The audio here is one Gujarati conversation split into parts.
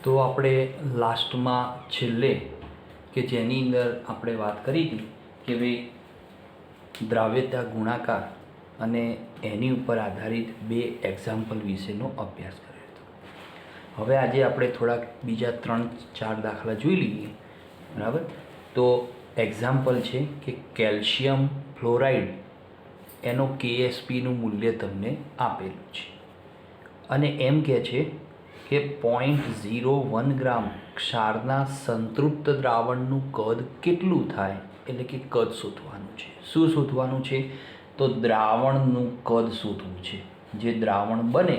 તો આપણે લાસ્ટમાં છેલ્લે કે જેની અંદર આપણે વાત કરી હતી કે ભાઈ દ્રાવ્યતા ગુણાકાર અને એની ઉપર આધારિત બે એક્ઝામ્પલ વિશેનો અભ્યાસ કર્યો હતો. હવે આજે આપણે થોડાક બીજા 3-4 દાખલા જોઈ લઈએ. બરાબર. તો એક્ઝામ્પલ છે કે કેલ્શિયમ ફ્લોરાઇડ એનો KSPનું મૂલ્ય તમને આપેલું છે અને એમ કહે છે કે 0.01 ગ્રામ ક્ષારના સંતૃપ્ત દ્રાવણનું કદ કેટલું થાય, એટલે કે કદ શોધવાનું છે. શું શોધવાનું છે? તો દ્રાવણનું કદ શોધવું છે. જે દ્રાવણ બને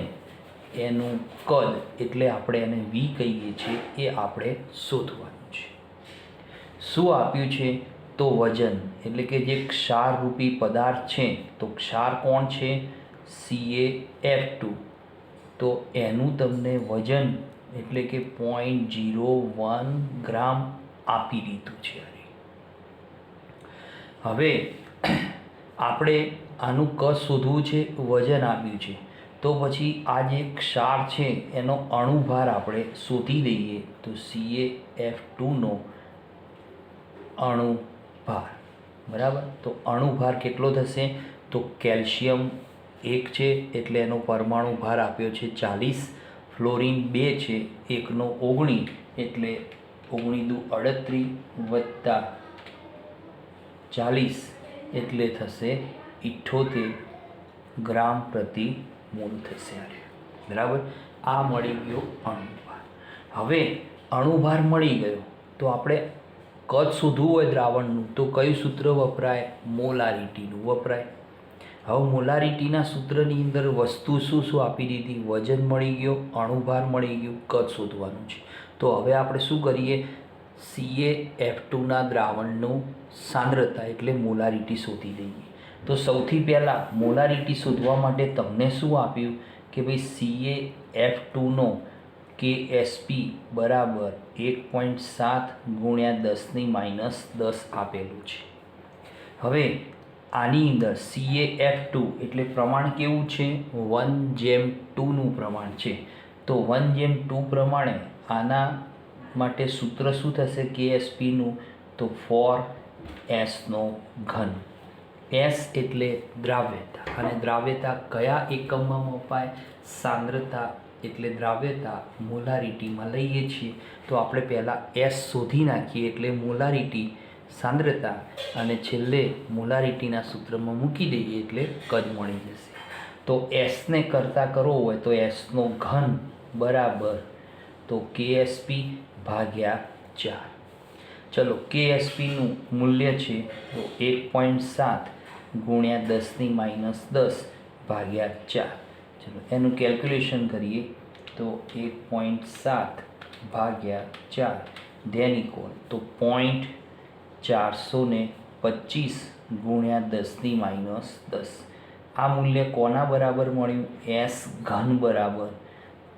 એનું કદ, એટલે આપણે એને V કહીએ છીએ, એ આપણે શોધવાનું છે. શું આપ્યું છે? તો વજન, એટલે કે જે ક્ષારરૂપી પદાર્થ છે, તો ક્ષાર કોણ છે? CaF2. તો એનું તમને વજન એટલે કે 0.01 ગ્રામ આપી દીધું છે. હવે આપણે આનું કદ શોધવું છે, વજન આપ્યું છે, તો પછી આ જે ક્ષાર છે એનો અણુભાર આપણે શોધી દઈએ. તો CaF2નો અણુભાર, બરાબર. તો અણુભાર કેટલો થશે? તો કેલ્શિયમ 1 છે એટલે એનો પરમાણુ ભાર આપ્યો છે 40, ફ્લોરિન 2 છે, 1નો 19 એટલે 19 દુ 38 વત્તા 40 એટલે થશે 78 ગ્રામ પ્રતિ મોલ થશે. બરાબર. આ મળી ગયો અણુભાર. હવે અણુભાર મળી ગયો તો આપણે કદ શોધવું હોય દ્રાવણનું, તો કયું સૂત્ર વપરાય? મોલારિટીનું વપરાય. હવે મોલારિટીના સૂત્રની અંદર વસ્તુ શું શું આપી દીધી? વજન મળી ગયો, અણુભાર મળી ગયું, કદ શોધવાનું છે. તો હવે આપણે શું કરીએ? CaF2ના દ્રાવણનું સાંદ્રતા એટલે મોલારિટી શોધી દઈએ. તો સૌથી પહેલાં મોલારિટી શોધવા માટે તમને શું આપ્યું કે ભાઈ CaF2નો KSP બરાબર 1.7 × 10⁻10 આપેલું છે. હવે આની અંદર CaF2 એટલે પ્રમાણ કેવું છે? 1:2નું પ્રમાણ છે. તો 1:2 પ્રમાણે આના માટે સૂત્ર શું થશે KSPનું? તો 4S3. S એટલે દ્રાવ્યતા, અને દ્રાવ્યતા કયા એકમમાં મપાય? સાંદ્રતા એટલે દ્રાવ્યતા મોલારિટીમાં લઈએ છીએ. તો આપણે પહેલાં S શોધી નાખીએ એટલે મોલારિટી, સાંદ્રતા, અને છેલ્લે મોલારિટીના સૂત્રમાં મૂકી દઈએ એટલે કદ મળી જશે. તો Sને કરતાં કરવો હોય તો Sનો ઘન બરાબર તો KSP ભાગ્યા 4. ચલો, KSPનું મૂલ્ય છે તો 1.7 × 10⁻10 ભાગ્યા 4. ચલો એનું કેલ્ક્યુલેશન કરીએ તો 1.7 ભાગ્યા 4 ધેન ઇક્વલ તો 425 × 10⁻10. આ મૂલ્ય કોના બરાબર મળ્યું? S ઘન બરાબર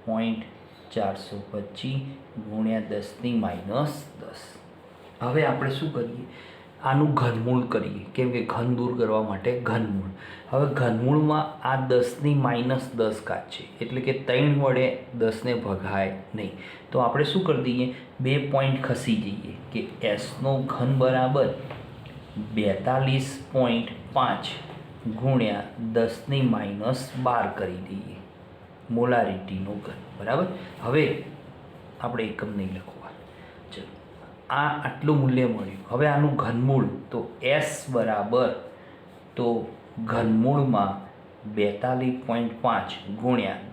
425 × 10⁻10. હવે આપણે શું કરીએ? આનું ઘનમૂળ કરીએ, કેમ કે ઘન દૂર કરવા માટે ઘનમૂળ. હવે ઘનમૂળમાં આ 10⁻10 છે, એટલે કે 3 વડે 10ને ભગાય નહીં. તો આપણે શું કરી દઈએ? 2 પોઈન્ટ ખસી જઈએ કે Sનો ઘન બરાબર 42.5 × 10⁻12 કરી દઈએ મોલારિટીનો ઘન. બરાબર. હવે આપણે એકમ નહીં લખવા. ચલો, આ આટલું મૂલ્ય મળ્યું. હવે આનું ઘનમૂળ, તો S બરાબર તો ઘનમૂળમાં 42.5 ×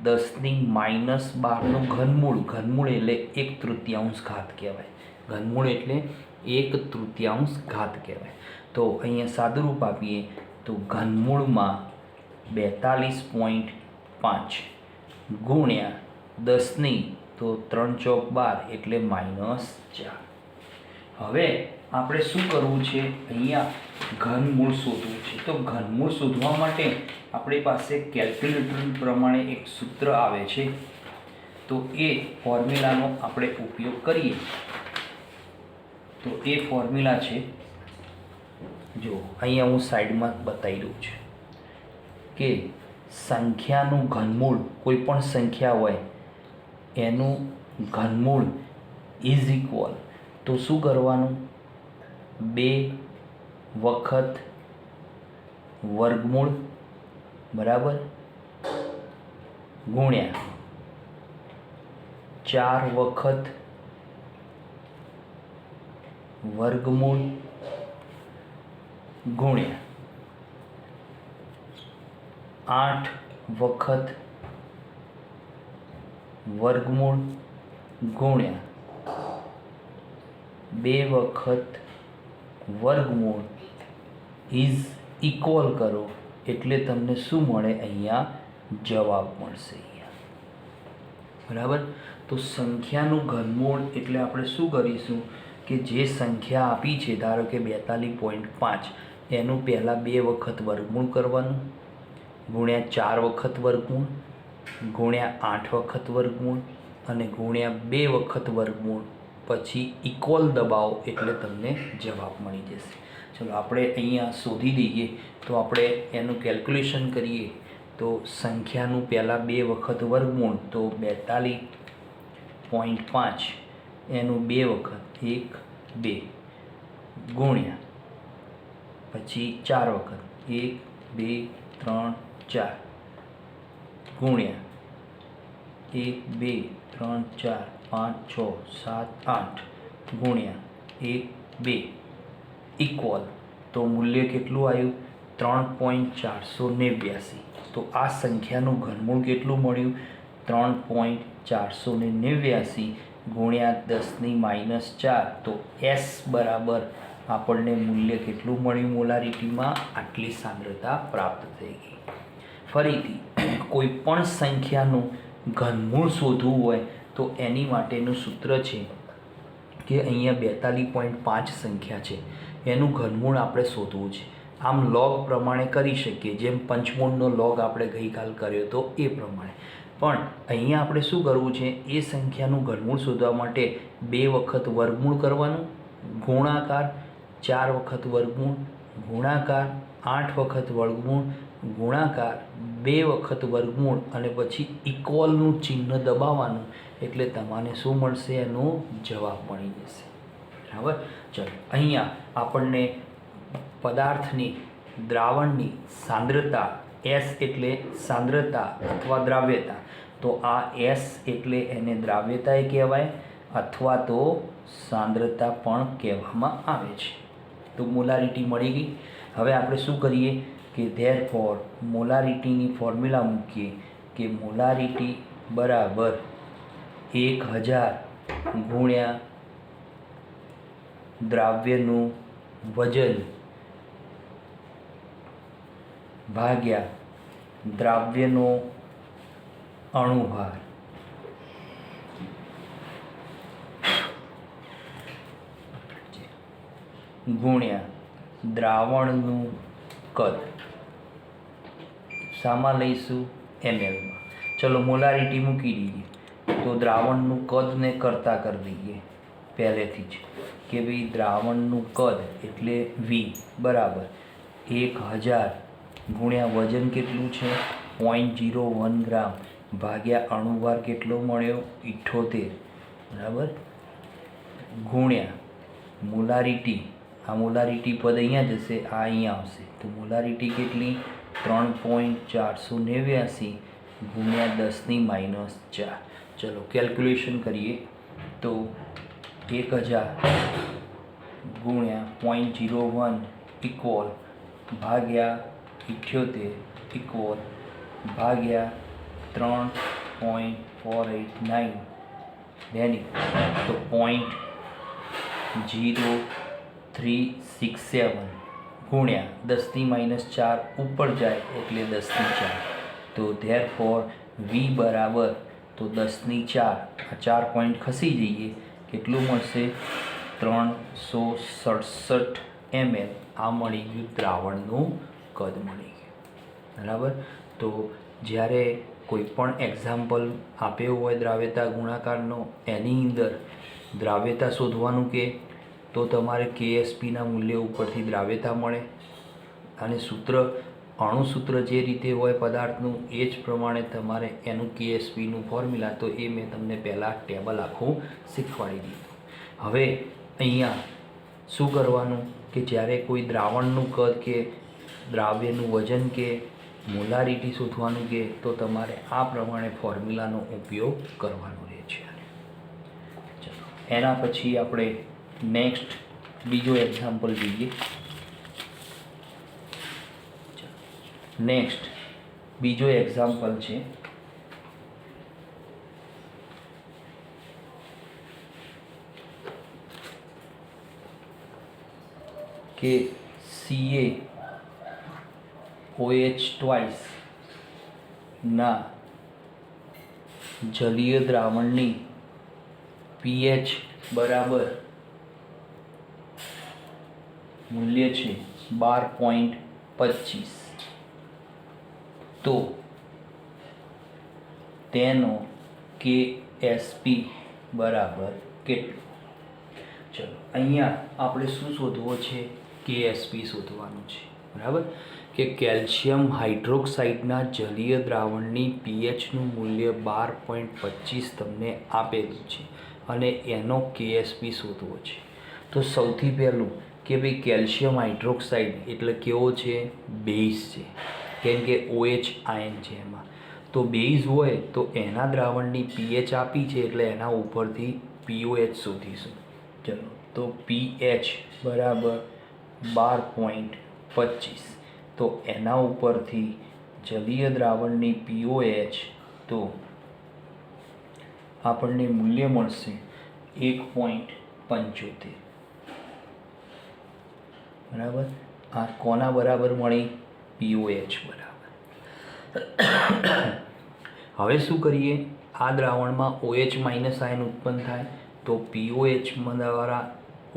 10⁻12નું ઘનમૂળ. ઘનમૂળ એટલે 1/3 ઘાત કહેવાય. ઘનમૂળ એટલે 1/3 ઘાત કહેવાય. તો અહીંયા સાદુરૂપ આપીએ તો ઘનમૂળમાં 42.5 ગુણ્યા 10 તો 3 ચોક 12 એટલે -4. હવે આપણે શું કરવું છે? અહીંયા ઘનમૂળ શોધવું છે. તો ઘનમૂળ શોધવા માટે આપણી પાસે કેલ્ક્યુલેટર પ્રમાણે એક સૂત્ર આવે છે. તો એ ફોર્મ્યુલાનો આપણે ઉપયોગ કરીએ. તો એ ફોર્મ્યુલા છે, જો અહીંયા હું સાઈડમાં બતાવી દઉં છું કે સંખ્યાનું ઘનમૂળ, કોઈ પણ સંખ્યા હોય એનું ઘનમૂળ ઇઝ ઇક્વલ, તો શું કરવાનું, 2 વખત વર્ગમૂળ બરાબર ગુણ્યા 4 વખત વર્ગમૂળ ગુણ્યા 8 વખત વર્ગમૂળ ગુણ્યા 2 વખત વર્ગમૂળ ઇઝ ઇક્વલ કરો એટલે તમને શું મળે, અહીંયા જવાબ મળશે અહીંયા બરાબર. તો સંખ્યાનું ઘનમૂળ એટલે આપણે શું કરીશું કે જે સંખ્યા આપી છે, ધારો કે 42.5, એનું પહેલાં 2 વખત વર્ગમૂળ કરવાનું ગુણ્યા 4 વખત વર્ગમૂળ ગુણ્યા 8 વખત વર્ગમૂળ અને ગુણ્યા 2 વખત વર્ગમૂળ, પછી ઇક્વલ દબાવો એટલે તમને જવાબ મળી જશે. ચલો આપણે અહીંયા શોધી દઈએ. તો આપણે એનું કેલ્ક્યુલેશન કરીએ તો સંખ્યાનું પહેલાં 2 વખત વર્ગમૂળ, તો 42.5 એનું 2 વખત 1 2 ગુણ્યા પછી 4 વખત 1 2 3 4 ગુણ્યા 1 2 3 4 5 6 7 8 ગુણ્યા 1 2 ઇક્વલ, તો મૂલ્ય કેટલું આવ્યું, 3.489. તો આ સંખ્યાનું ઘનમૂળ કેટલું મળ્યું, 3.489 ગુણ્યા 10⁻⁴. તો S બરાબર આપણને મૂલ્ય કેટલું મળ્યું, મોલારિટીમાં આટલી સાંદ્રતા પ્રાપ્ત થઈ ગઈ. ફરીથી કોઈ પણ સંખ્યાનું ઘનમૂળ શોધવું હોય તો એની માટેનું સૂત્ર છે કે અહીંયા 42.5 સંખ્યા છે, એનું ઘનમૂળ આપણે શોધવું છે. આમ લોગ પ્રમાણે કરી શકીએ, જેમ પંચમૂળનો લોગ આપણે ગઈકાલ કર્યો તો એ પ્રમાણે. પણ અહીંયા આપણે શું કરવું છે, એ સંખ્યાનું ઘનમૂળ શોધવા માટે 2 વખત વર્ગમૂળ કરવાનું ગુણાકાર 4 વખત વર્ગમૂળ ગુણાકાર 8 વખત વર્ગમૂળ ગુણાકાર 2 વખત વર્ગમૂળ અને પછી ઇક્વલનું ચિહ્ન દબાવવાનું એટલે તમને શું મળશે, એનો જવાબ મળી જશે બરાબર. ચલો અહીંયા આપણને પદાર્થની દ્રાવણની સાંદ્રતા S એટલે સાંદ્રતા અથવા દ્રાવ્યતા, તો આ S એટલે એને દ્રાવ્યતા કહેવાય અથવા તો સાંદ્રતા પણ કહેવામાં આવે છે. તો મોલારિટી મળી ગઈ. હવે આપણે શું કરીએ કે ધેરફોર મોલારિટીની ફોર્મ્યુલા મૂકીએ કે મોલારિટી બરાબર 1000 ગુણ્યા દ્રાવ્યનું વજન ભાગ્યા દ્રાવ્યનો અણુભાર ગુણ્યા દ્રાવણનું કદ. શામાં લઈશું, mlમાં. ચલો મોલારિટી મૂકી દઈએ તો દ્રાવણનું કદને કરતા કરી દઈએ પહેલેથી જ કે ભાઈ દ્રાવણનું કદ એટલે V બરાબર 1000 ગુણ્યા વજન કેટલું છે 0.01 ગ્રામ ભાગ્યા અણુભાર કેટલો મળ્યો 78 બરાબર ગુણ્યા મોલારિટી. આ મોલારિટી પદ અહીંયા જશે, આ અહીંયા આવશે, તો મોલારિટી કેટલી 3.489 ગુણ્યા 10⁻⁴. ચલો કેલ્ક્યુલેશન કરીએ તો 1000 ગુણ્યા 0.01 ઇક્વલ ભાગ્યા 78 ઇક્વલ ભાગ્યા 3.489 ધેની તો 0.0367 ગુણ્યા 10⁻⁴ ઉપર જાય એટલે 10⁴. તો ધેરફોર V બરાબર તો 10⁴, આ 4 પોઈન્ટ ખસી જઈએ કેટલું મળશે 367 ml. આ મળી ગયું દ્રાવણનું કદ મળી ગયું બરાબર. તો જ્યારે કોઈ પણ એક્ઝામ્પલ આપ્યો હોય દ્રાવ્યતા ગુણાકારનો, એની અંદર દ્રાવ્યતા શોધવાનું કે તો તમારે KSPના મૂલ્ય ઉપરથી દ્રાવ્યતા મળે અને સૂત્ર અણુસૂત્ર જે રીતે હોય પદાર્થનું એ જ પ્રમાણે તમારે એનું કેએસપીનું ફોર્મ્યુલા, તો એ મેં તમને પહેલાં ટેબલ આખું શીખવાડી દીધું. હવે અહીંયા શું કરવાનું કે જ્યારે કોઈ દ્રાવણનું કદ કે દ્રાવ્યનું વજન કે મોલારિટી શોધવાનું કે તો તમારે આ પ્રમાણે ફોર્મ્યુલાનો ઉપયોગ કરવાનો રહે છે. ચલો એના પછી આપણે નેક્સ્ટ બીજો એક્ઝામ્પલ જોઈએ. નેક્સ્ટ બીજો એક્ઝામ્પલ છે કે CaOH ટ્વાઇસ ના જલીય દ્રાવણની pH બરાબર મૂલ્ય છે 12.25, તો તેનો KSP બરાબર કેટલું? ચલો અહીંયા આપણે શું શોધવો છે? KSP શોધવાનું છે. બરાબર, કે કેલ્શિયમ હાઇડ્રોક્સાઇડના જલીય દ્રાવણની pHનું મૂલ્ય 12.25 તમને આપેલું છે અને એનો KSP શોધવો છે. તો સૌથી પહેલું કે ભાઈ કેલ્શિયમ હાઇડ્રોક્સાઇડ એટલે કેવો છે? બેઝ છે, કેમ કે OH આયન છે એમાં. તો બેઝ હોય તો એના દ્રાવણની pH આપી છે એટલે એના ઉપરથી POH શોધીશું. ચલો તો pH બરાબર 12.25, તો એના ઉપરથી જલીય દ્રાવણની POH, તો આપણને મૂલ્ય મળશે 1.75. બરાબર, આ કોના બરાબર મળી? POH બરાબર. હવે શું કરીએ? આ દ્રાવણમાં OH માઇનસ આયન ઉત્પન્ન થાય તો POH દ્વારા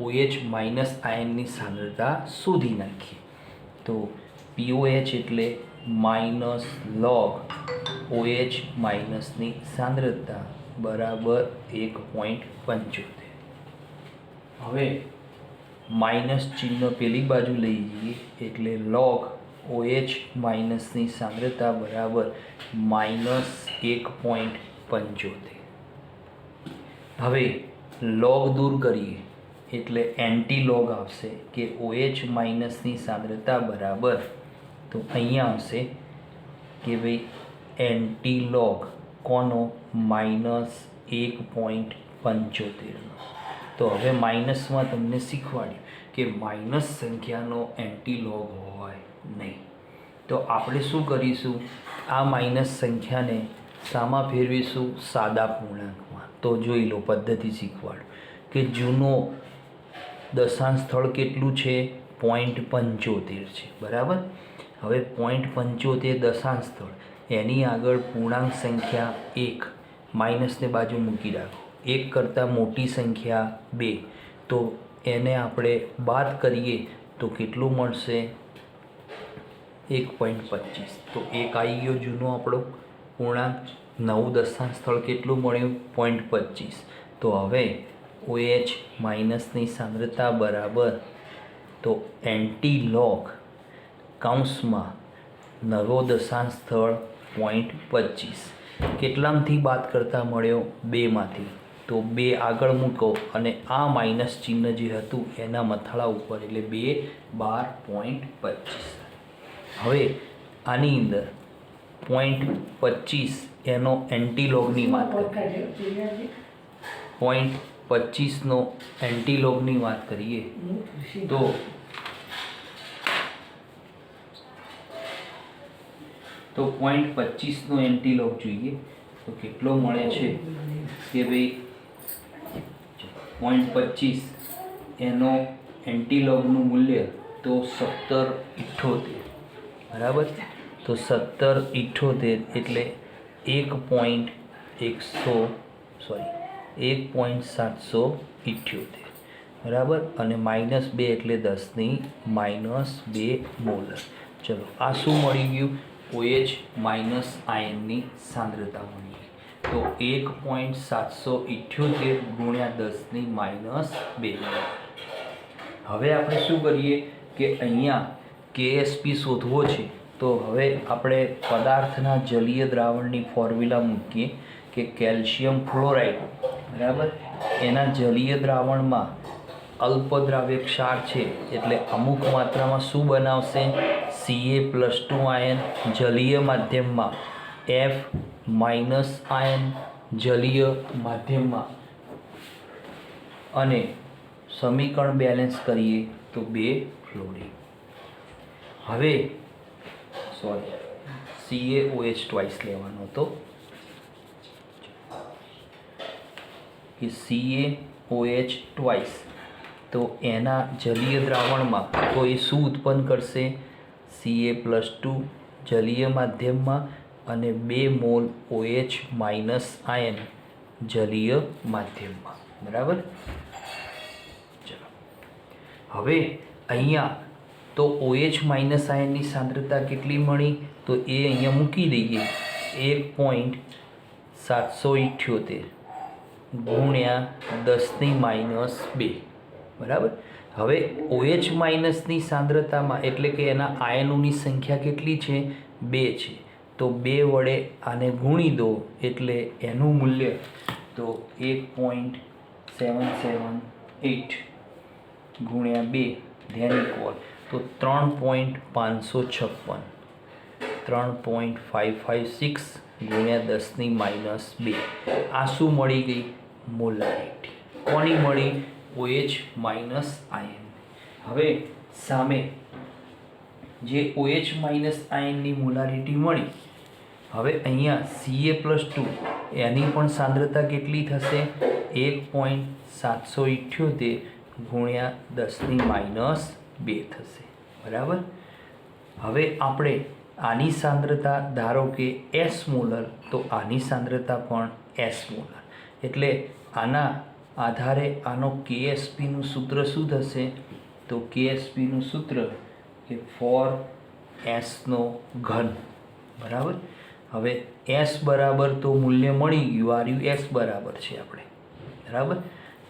OH માઇનસ આયનની સાંદ્રતા શોધી નાખીએ. તો POH એટલે માઇનસ લોગ OH માઇનસની સાંદ્રતા બરાબર 1.75. હવે માઇનસ ચિહ્ન પેલી બાજુ લઈ જઈએ એટલે લોગ OH માઇનસની સાંદ્રતા બરાબર -1.75. હવે લોગ દૂર કરીએ એટલે એન્ટી લોગ આવશે કે OH માઇનસની સાંદ્રતા બરાબર, તો અહીંયા આવશે કે ભાઈ એન્ટી લોગ કોનો? -1.75. તો હવે માઇનસમાં તમને શીખવાડ્યું કે માઇનસ સંખ્યાનો એન્ટી લોગ હોય નહીં. તો આપણે શું કરીશું? આ માઇનસ સંખ્યાને શામાં ફેરવીશું? સાદા પૂર્ણાંકમાં. તો જોઈ લો, પદ્ધતિ શીખવાડું કે જૂનો દશાંશ સ્થળ કેટલું છે? 0.75 છે. બરાબર, હવે 0.75 દશાંશ સ્થળ, એની આગળ પૂર્ણાંક સંખ્યા 1, માઇનસને બાજુ મૂકી રાખો. 1 કરતાં મોટી સંખ્યા 2, તો એને આપણે બાદ કરીએ તો કેટલું મળશે? 1.25. તો 1 આવી ગયો જૂનો આપણો પૂર્ણાંક. નવું દશાંશ સ્થળ કેટલું મળ્યું? 0.25. તો હવે OH માઇનસની સાંદ્રતા બરાબર, તો એન્ટી લોગ કૌંસમાં નવો દશાંશ સ્થળ 0.25 કેટલામાંથી બાદ કરતાં મળ્યો? 2માંથી. તો 2 આગળ મૂકો અને આ માઇનસ ચિહ્ન જે હતું એના મથાળા ઉપર, એટલે 2 12.25. હવે આની અંદર 0.25 એનો એન્ટીલોગની વાત કરીએ. 0.25નો એન્ટીલોગની વાત કરીએ તો તો 0.25નો એન્ટીલોગ જોઈએ તો કેટલો મળે છે કે ભાઈ 0.25 એનો એન્ટીલોગનું મૂલ્ય તો 1778. બરાબર, તો 1778 એટલે 1.778. બરાબર, અને -2 એટલે 10⁻². મોલર. ચલો આ શું મળી ગયું? OH માઇનસ આયનની સાંદ્રતા મળી ગઈ. તો 1.778 ગુણ્યા 10⁻². હવે આપણે શું કરીએ કે અહીંયા KSP શોધવો છે તો હવે આપણે પદાર્થના જલીય દ્રાવણની ફોર્મ્યુલા મૂકીએ કે કેલ્શિયમ ફ્લોરાઇડ બરાબર એના જલીય દ્રાવણમાં અલ્પદ્રાવ્ય ક્ષાર છે એટલે અમુક માત્રામાં શું બનાવશે Ca+2 આયન જલીય માધ્યમમાં F- આયન જલીય માધ્યમમાં અને સમીકરણ બેલેન્સ કરીએ તો 2 ફ્લોરિન હવે CaOH ટ્વાઇસ લેવાનો હતો કે CaOH ટ્વાઇસ તો એના જલીય દ્રાવણમાં તો એ શું ઉત્પન્ન કરશે Ca+2 જલીય માધ્યમમાં અને 2 મોલ OH- આયન જલીય માધ્યમમાં બરાબર ચલો હવે અહીંયા તો OH- આયનની સાંદ્રતા કેટલી મળી તો એ અહીંયા મૂકી દઈએ 1.778 ગુણ્યા 10⁻². બરાબર હવે OH- ની સાંદ્રતામાં એટલે કે એના આયનોની સંખ્યા કેટલી છે 2 છે તો 2 વડે આને ગુણી દો એટલે એનું મૂલ્ય તો 1.778 ગુણ્યા 2 ધ્યાન ઇક્વલ તો 3.556 3.556 ગુણ્યા 10⁻². આ શું મળી ગઈ મોલારિટી કોની મળી OH- આયન. હવે સામે જે OH- આયનની મોલારિટી મળી હવે અહીંયા Ca+2 એની પણ સાંદ્રતા કેટલી થશે 1.778 ગુણ્યા 10⁻² થશે બરાબર હવે આપણે આની સાંદ્રતા ધારો કે S મોલર તો આની સાંદ્રતા પણ S મોલર એટલે આના આધારે આનો KSPનું સૂત્ર શું થશે તો KSPનું સૂત્ર કે 4S ઘન બરાબર હવે S બરાબર તો મૂલ્ય મળી ગયું આર્યું S બરાબર છે આપણે બરાબર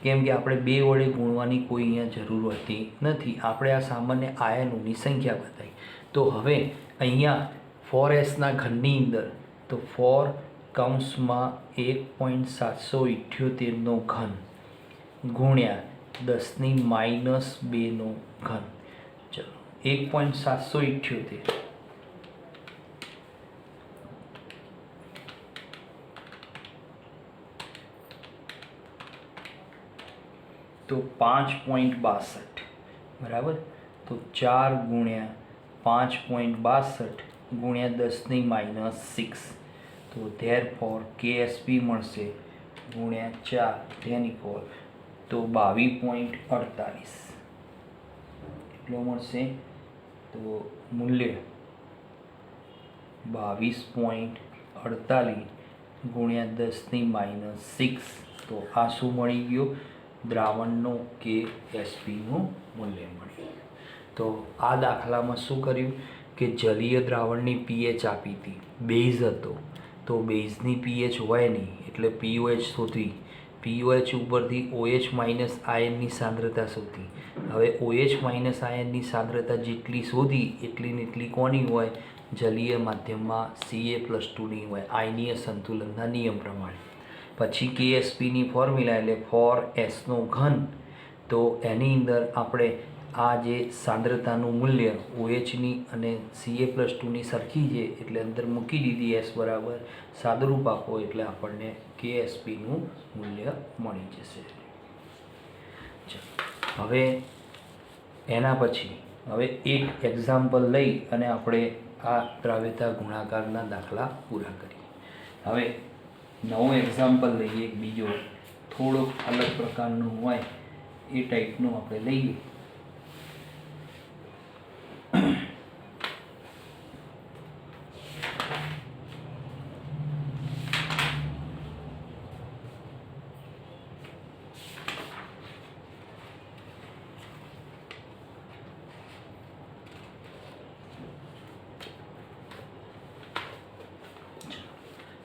કેમ કે આપણે 2 વડે ગુણવાની કોઈ અહીંયા જરૂર હોતી નથી આપણે આ સામાન્ય આયનોની સંખ્યા બતાવી તો હવે અહીંયા 4Sના ઘનની અંદર તો 4 કૌંસમાં 1.778 ઘન ગુણ્યા 10⁻² ઘન ચલો 1.778 તો 5.62 બરાબર તો 4 ગુણ્યા 5.62 ગુણ્યા 10⁻6 તો ધેરફોર KSP મળશે ગુણ્યા 4 ધ્યાન ઇક્વલ તો 22.48 એટલો મળશે તો મૂલ્ય 22.48 ગુણ્યા 10⁻6 તો આ શું મળી ગયો દ્રાવણનો KSPનું મૂલ્ય મળી તો આ દાખલામાં શું કર્યું કે જલીય દ્રાવણની pH આપી હતી બેઝ હતો તો બેઝની pH હોય નહીં એટલે pOH શોધવી pOH ઉપરથી OH- આયનની સાંદ્રતા શોધી હવે OH- આયનની સાંદ્રતા જેટલી શોધી એટલી ને એટલી કોની હોય જલીય માધ્યમમાં Ca+2ની હોય આયનીય સંતુલનના નિયમ પ્રમાણે પછી KSPની ફોર્મ્યુલા એટલે 4S ઘન તો એની અંદર આપણે આ જે સાંદ્રતાનું મૂલ્ય OHની અને Ca+2ની સરખી છે એટલે અંદર મૂકી દીધી S બરાબર સાદુરૂપ આપો એટલે આપણને KSPનું મૂલ્ય મળી જશે હવે એના પછી હવે એક એક્ઝામ્પલ લઈ અને આપણે આ દ્રાવ્યતા ગુણાકારના દાખલા પૂરા કરીએ હવે નવો એક્ઝામ્પલ લઈએ એક બીજો થોડોક અલગ પ્રકારનું હોય એ ટાઈપનું આપણે લઈએ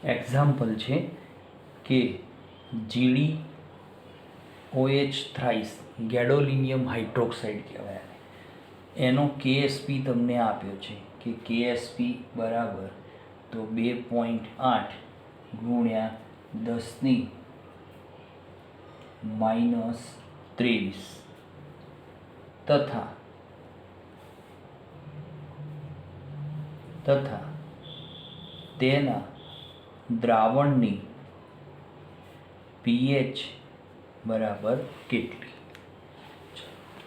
એક્ઝામ્પલ છે કે GdOH થ્રાઇસ ગેડોલિનિયમ હાઇડ્રોક્સાઇડ કહેવાય એનો KSP તમને આપ્યો છે કે કેએસપી બરાબર તો 2.8 ગુણ્યા 10⁻23 તથા તેના દ્રાવણની પીએચ બરાબર કેટલી.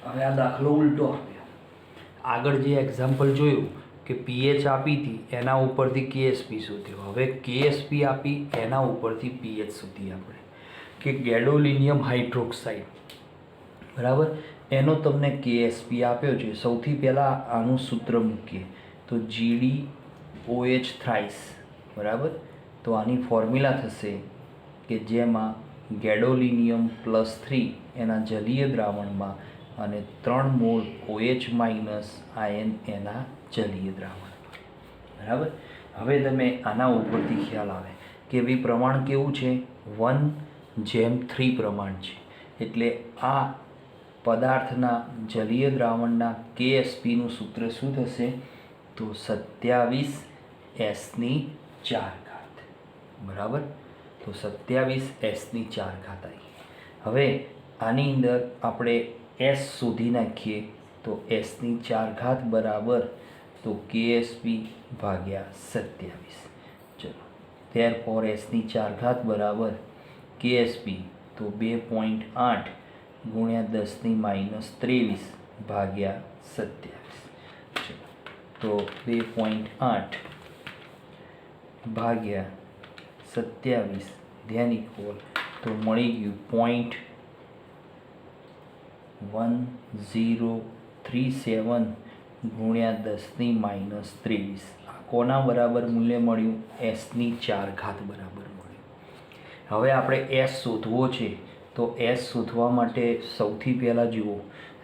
હવે આ દાખલો ઉલટો આપ્યો. આગળ જે એક્ઝામ્પલ જોયું કે પીએચ આપી હતી એના ઉપરથી કેએસપી શોધ્યો. હવે કેએસપી આપી એના ઉપરથી પીએચ શોધી આપણે કે ગેડોલિનિયમ હાઇડ્રોક્સાઇડ બરાબર એનો તમને કેએસપી આપ્યો છે. સૌથી પહેલાં આનું સૂત્ર મૂકીએ તો GdOH થ્રાઇસ બરાબર. તો આની ફોર્મ્યુલા થશે કે જેમાં ગેડોલિનિયમ +3 એના જલીય દ્રાવણમાં અને 3 મોલ OH- આયન એના જલીય દ્રાવણમાં બરાબર. હવે તમે આના ઉપરથી ખ્યાલ આવે કે ભાઈ પ્રમાણ કેવું છે 1:3 પ્રમાણ છે. એટલે આ પદાર્થના જલીય દ્રાવણના કેએસપીનું સૂત્ર શું થશે તો 27S⁴ બરાબર. તો 27S⁴ આવી. હવે આની અંદર આપણે S શોધી નાખીએ તો S⁴ બરાબર તો કેએસપી ભાગ્યા 27. ચલો therefore S⁴ બરાબર કેએસપી તો 2.8 ગુણ્યા 10⁻23 ભાગ્યા 27. તો 2.8 ભાગ્યા 27 ધ્યાન ઇક્વલ તો મળી ગયું 0.1037 ગુણ્યા 10⁻23. આ કોના બરાબર મૂલ્ય મળ્યું S⁴ બરાબર મળ્યું. હવે આપણે S શોધવો છે તો S શોધવા માટે સૌથી પહેલાં જુઓ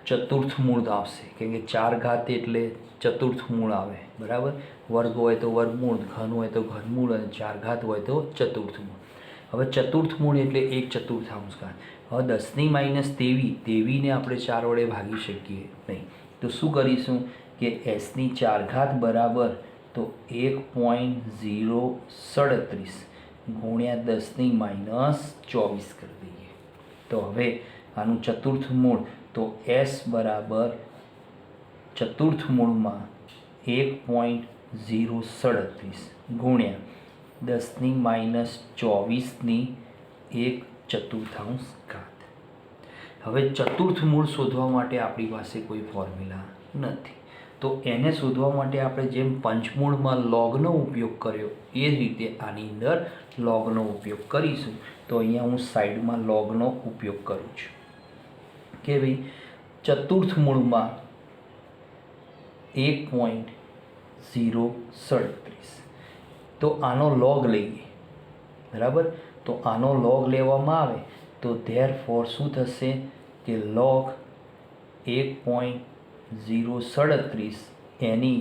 ચતુર્થ મૂળ આવશે કેમ કે 4 ઘાત એટલે ચતુર્થ મૂળ આવે બરાબર. વર્ગ હોય તો વર્ગમૂળ, ઘન હોય તો ઘનમૂળ અને 4 ઘાત હોય તો ચતુર્થ મૂળ. હવે ચતુર્થ મૂળ એટલે 1/4 ઘાત. હવે 10⁻23 ને આપણે 4 વડે ભાગી શકીએ નહીં. તો શું કરીશું કે S⁴ બરાબર તો 1.037 ગુણ્યા 10⁻24 કરી દઈએ. તો હવે આનું ચતુર્થ મૂળ તો S બરાબર ચતુર્થ મૂળમાં 1.037 ગુણ્યા 10⁻24 1/4 ઘાત. હવે ચતુર્થ મૂળ શોધવા માટે આપણી પાસે કોઈ ફોર્મ્યુલા નથી. તો એને શોધવા માટે આપણે જેમ પંચમૂળમાં લોગનો ઉપયોગ કર્યો એ જ રીતે આની અંદર લોગનો ઉપયોગ કરીશું. તો અહીંયા હું સાઈડમાં લોગનો ઉપયોગ કરું છું કે ભાઈ ચતુર્થ મૂળમાં 1.037 તો આનો લોગ લઈએ બરાબર. તો આનો લોગ લેવામાં આવે તો ધેરફોર શું થશે કે લોગ 1.037 એની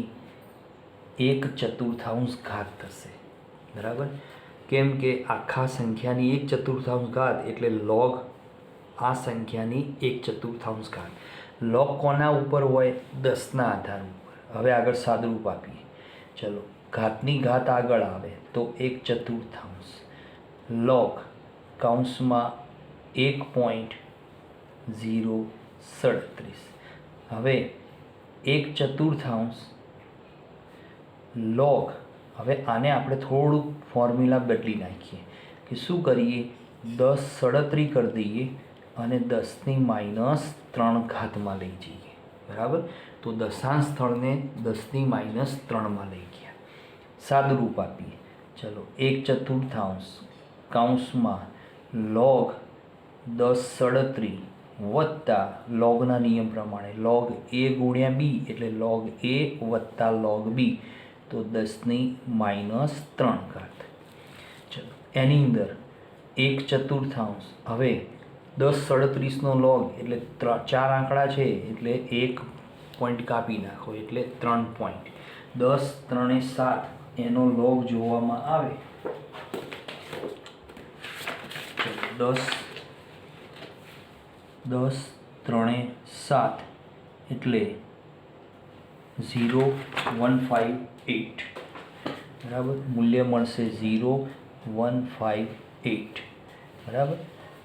1/4 ઘાત થશે બરાબર. કેમ કે આખા સંખ્યાની 1/4 ઘાત એટલે લોગ આ સંખ્યાની 1/4 ઘાત. લોગ કોના ઉપર હોય 10ના આધાર ઉપર. હવે આગળ સાદરૂપ આપીએ. ચલો ઘાતની ઘાત આગળ આવે તો 1/4 લોગ કૌંસમાં 1.037. હવે 1/4 લોગ. હવે આને આપણે થોડુંક ફોર્મ્યુલા બદલી નાખીએ કે શું કરીએ 10⁻37 કરી દઈએ અને 10⁻³ ઘાતમાં લઈ જઈએ બરાબર. તો દશાંશ સ્થળને 10⁻³ લઈ ગયા. સાદુરૂપ આપીએ. ચલો 1/4 કૌંસમાં લોગ 10⁻37 વત્તા લોગના નિયમ પ્રમાણે લોગ A ગુણ્યા B એટલે લોગ A વત્તા લોગ B તો 10⁻³ ઘાત. ચલો એની અંદર 1/4 હવે 10⁻37નો લોગ એટલે 4 આંકડા છે એટલે 1 પોઈન્ટ કાપી નાખો એટલે 3 પોઈન્ટ. 10 3 7 એનો લોગ જોવામાં આવે 10 3 7 એટલે 0.158 બરાબર, મૂલ્ય મળશે 0.158 બરાબર.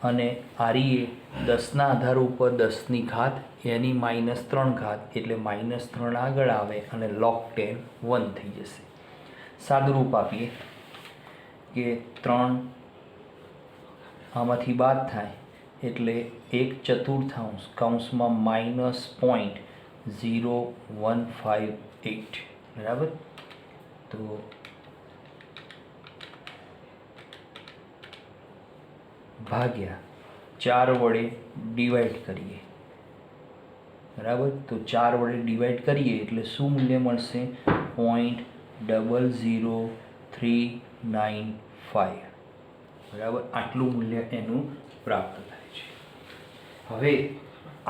અને આરીએ 10ના આધાર ઉપર 10ની ઘાત એની -3 એટલે -3 આગળ આવે અને log 10 1 થઈ જશે. સાદુરૂપ આપીએ કે 3 આમાંથી બાદ થાય એટલે 1/4 કૌંસમાં -0.158 બરાબર. તો ભાગ્યા 4 વડે ડિવાઈડ કરીએ બરાબર. તો 4 વડે ડિવાઈડ કરીએ એટલે શું મૂલ્ય મળશે? 0.00395 બરાબર. આટલું મૂલ્ય એનું પ્રાપ્ત થાય છે. હવે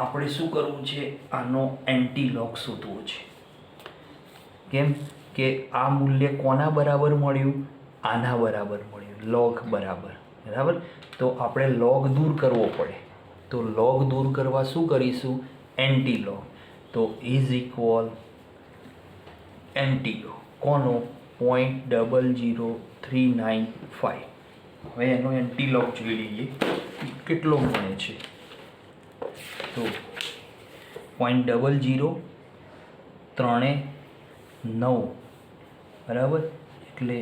આપણે શું કરવું છે? આનો એન્ટીલોગ શોધવો છે. કેમ કે આ મૂલ્ય કોના બરાબર મળ્યું? આના બરાબર મળ્યું, લોગ બરાબર બરાબર. તો આપણે લોગ દૂર કરવો પડે. તો લોગ દૂર કરવા શું કરીશું? એન્ટીલોગ. તો ઇઝ ઇક્વલ એન્ટીલોગ કોનો? 0.00395. હવે એનો એન્ટીલોગ જોઈ લઈએ કેટલો મળે છે. તો 0.00 3 9 બરાબર, એટલે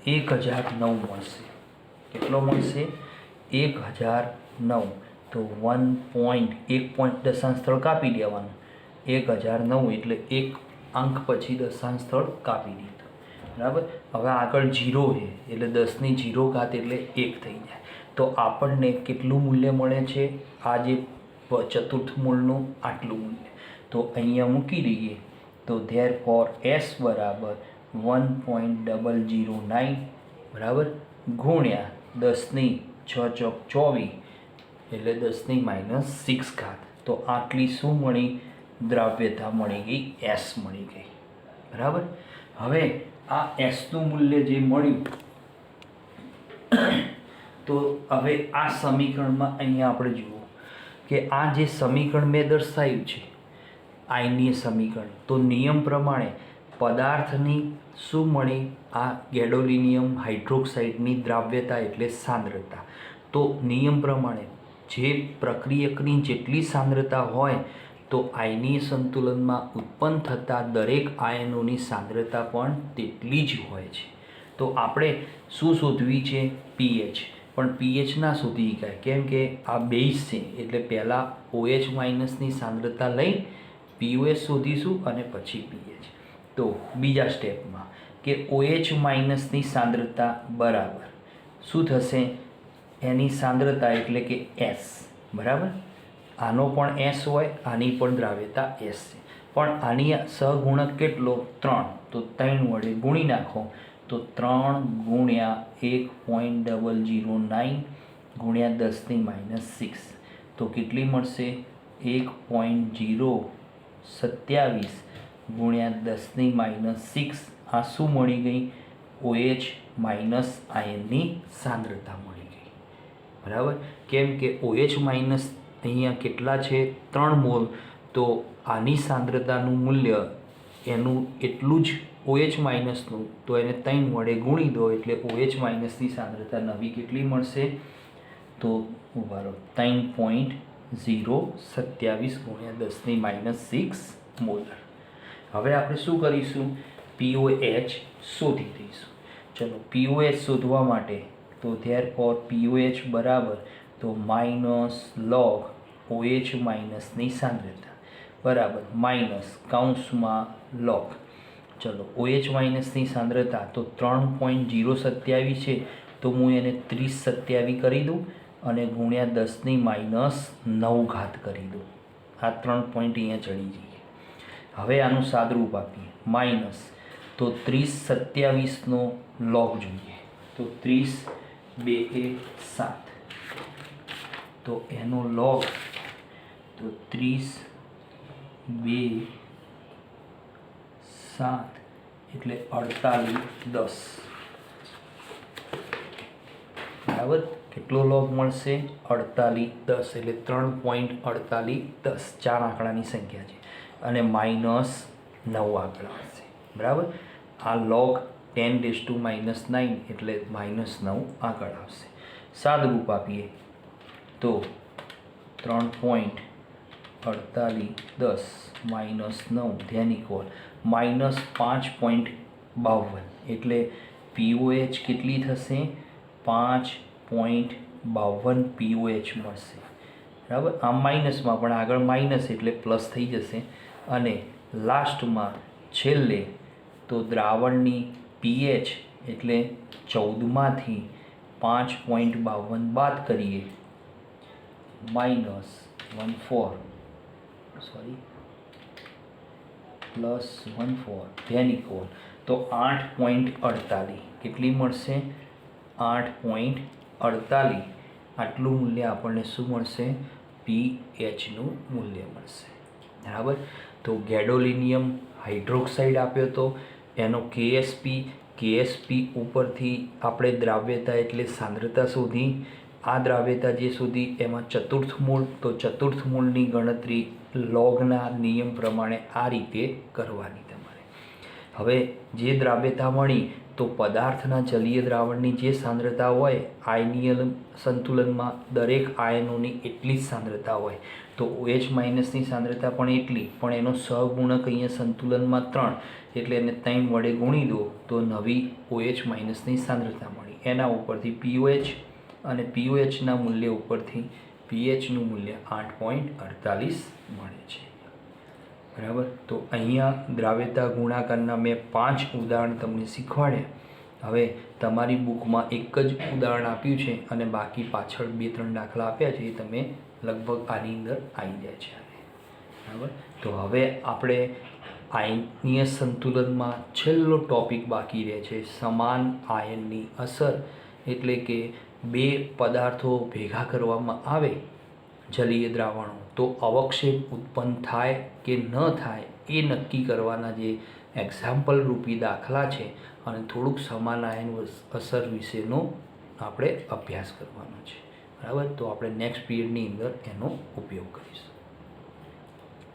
1009 મળશે. કેટલો મળશે? 1009. તો 1 દશાંશ સ્થળ કાપી દેવાનું. 1009 એટલે 1 અંક પછી દશાંશ સ્થળ કાપી દીધું બરાબર. હવે આગળ 0 છે એટલે 10ની 0 ઘાત એટલે 1 થઈ જાય. તો આપણને કેટલું મૂલ્ય મળે છે? આ જે ચતુર્થ મૂળનું આટલું મૂલ્ય. તો અહીંયા મૂકી દઈએ. તો ધેરફોર s બરાબર 1.009 બરાબર ગુણ્યા 10ની 6 ચોક 24 એટલે 10ની -6 ઘાત. તો આટલી શું મળી? દ્રાવ્યતા મળી ગઈ, s મળી ગઈ બરાબર. હવે આ એસનું મૂલ્ય જે મળ્યું તો હવે આ સમીકરણમાં અહીંયા આપણે જુઓ કે આ જે સમીકરણ મેં દર્શાવ્યું છે આયનીય સમીકરણ, તો નિયમ પ્રમાણે પદાર્થની શું મળી? આ ગેડોલિનિયમ હાઇડ્રોક્સાઇડની દ્રાવ્યતા એટલે સાંદ્રતા. તો નિયમ પ્રમાણે જે પ્રક્રિયકની જેટલી સાંદ્રતા હોય તો આયનીય સંતુલનમાં ઉત્પન્ન થતા દરેક આયનોની સાંદ્રતા પણ તેટલી જ હોય છે. તો આપણે શું શોધવી છે? પીએચ. પણ પીએચ ના શોધી શકાય કેમ કે આ બેઝ છે એટલે પહેલાં OH માઇનસની સાંદ્રતા લઈ POH શોધીશું અને પછી પીએચ. તો બીજા સ્ટેપમાં કે OH માઇનસની સાંદ્રતા બરાબર શું થશે? એની સાંદ્રતા એટલે કે S બરાબર. આનો પણ S હોય, આની પણ દ્રાવ્યતા S છે, પણ આની સહગુણક કેટલો? 3. તો 3 વડે ગુણી નાખો તો 3 ગુણ્યા 1.009 ગુણ્યા 10ની -6 તો કેટલી મળશે? 1.027 ગુણ્યા 10ની -6. આ શું મળી ગઈ? OH માઇનસ આયનની સાંદ્રતા મળી ગઈ બરાબર. કેમ કે OH માઇનસ અહીંયા કેટલા છે? 3 મોલ. તો આની સાંદ્રતાનું મૂલ્ય એનું એટલું જ OH માઇનસનું, તો એને 3 વડે ગુણી દો એટલે OH માઇનસની સાંદ્રતા નવી કેટલી મળશે? તો ઉભા રહો, 3.027 ગુણ્યા 10ની -6 મોલર. હવે આપણે શું કરીશું? POH શોધી દઈશું. ચલો POH શોધવા માટે તો ધેરફોર POH બરાબર તો -log OH માઇનસની સાંદ્રતા બરાબર માઇનસ કૌંસમાં log. ચલો OH માઇનસની સાંદ્રતા તો 3.027 છે તો હું એને 3027 કરી દઉં અને ગુણ્યા 10ની -9 ઘાત કરી દઉં. આ 3 પોઈન્ટ અહીંયા ચડી જઈએ. હવે આનું સાદરૂપ આપીએ માઇનસ તો 3027નો log જોઈએ તો 30 2 7 તો એનો log તો 30 2 7 એટલે 48 10 બરાબર. કેટલો log મળશે? 48 10 એટલે 3.48 10 ચાર આંકડાની સંખ્યા છે. અને -9 આગળ આવશે. બરાબર. આ log 10⁻⁹ એટલે -9 આગળ આવશે. સાદરૂપ આપીએ તો 3.48 10 -9 ધ્યાન ઇક્વલ -5.52 એટલે POH કેટલી થશે? 5.52 POH મળશે. બરાબર. આમ માઇનસમાં પણ આગળ માઇનસ એટલે પ્લસ થઈ જશે. અને લાસ્ટમાં છેલ્લે તો દ્રાવણની pH એટલે 14માંથી 5.52 બાદ કરીએ +14 ધ્યાન ઇક્વલ તો 8.48 કેટલી મળશે? 8.48 આટલું મૂલ્ય આપણને શું મળશે? pHનું મૂલ્ય મળશે. બરાબર. તો ગેડોલિનિયમ હાઇડ્રોક્સાઇડ આપ્યો તો એનો KSP ઉપરથી આપણે દ્રાવ્યતા એટલે સાંદ્રતા શોધી. આ દ્રાવ્યતા જે શોધી એમાં ચતુર્થ મૂળ, તો ચતુર્થ મૂળની ગણતરી લોગના નિયમ પ્રમાણે આ રીતે કરવાની તમારે. હવે જે દ્રાવ્યતા મળી તો પદાર્થના જલીય દ્રાવણની જે સાંદ્રતા હોય આયનીય સંતુલનમાં દરેક આયનોની એટલી જ સાંદ્રતા હોય તો OH- ની સાંદ્રતા પણ એટલી, પણ એનો સહગુણક અહીંયા સંતુલનમાં 3 એટલે એને 3 વડે ગુણી દો તો નવી OH- ની સાંદ્રતા મળી. એના ઉપરથી POH અને POHના મૂલ્ય ઉપરથી pHનું મૂલ્ય 8.48 મળે છે. બરાબર. તો અહીંયા દ્રાવ્યતા ગુણાકારના મેં 5 ઉદાહરણ તમને શીખવાડ્યા. હવે તમારી બુકમાં એક જ ઉદાહરણ આપ્યું છે અને બાકી પાછળ 2-3 દાખલા આપ્યા છે એ તમે લગભગ આની અંદર આવી જાય છે. બરાબર. તો હવે આપણે આયનીય સંતુલનમાં છેલ્લો ટોપિક બાકી રહે છે સમાન આયનની અસર. એટલે કે બે પદાર્થો ભેગા કરવામાં આવે જલીય દ્રાવણો તો અવક્ષેપ ઉત્પન્ન થાય કે ન થાય એ નક્કી કરવાના જે એક્ઝામ્પલ રૂપી દાખલા છે અને થોડુંક સમાન આયન અસર વિશેનો આપણે અભ્યાસ કરવાનો છે. બરાબર. તો આપણે નેક્સ્ટ પીરિયડની અંદર એનો ઉપયોગ કરીશું.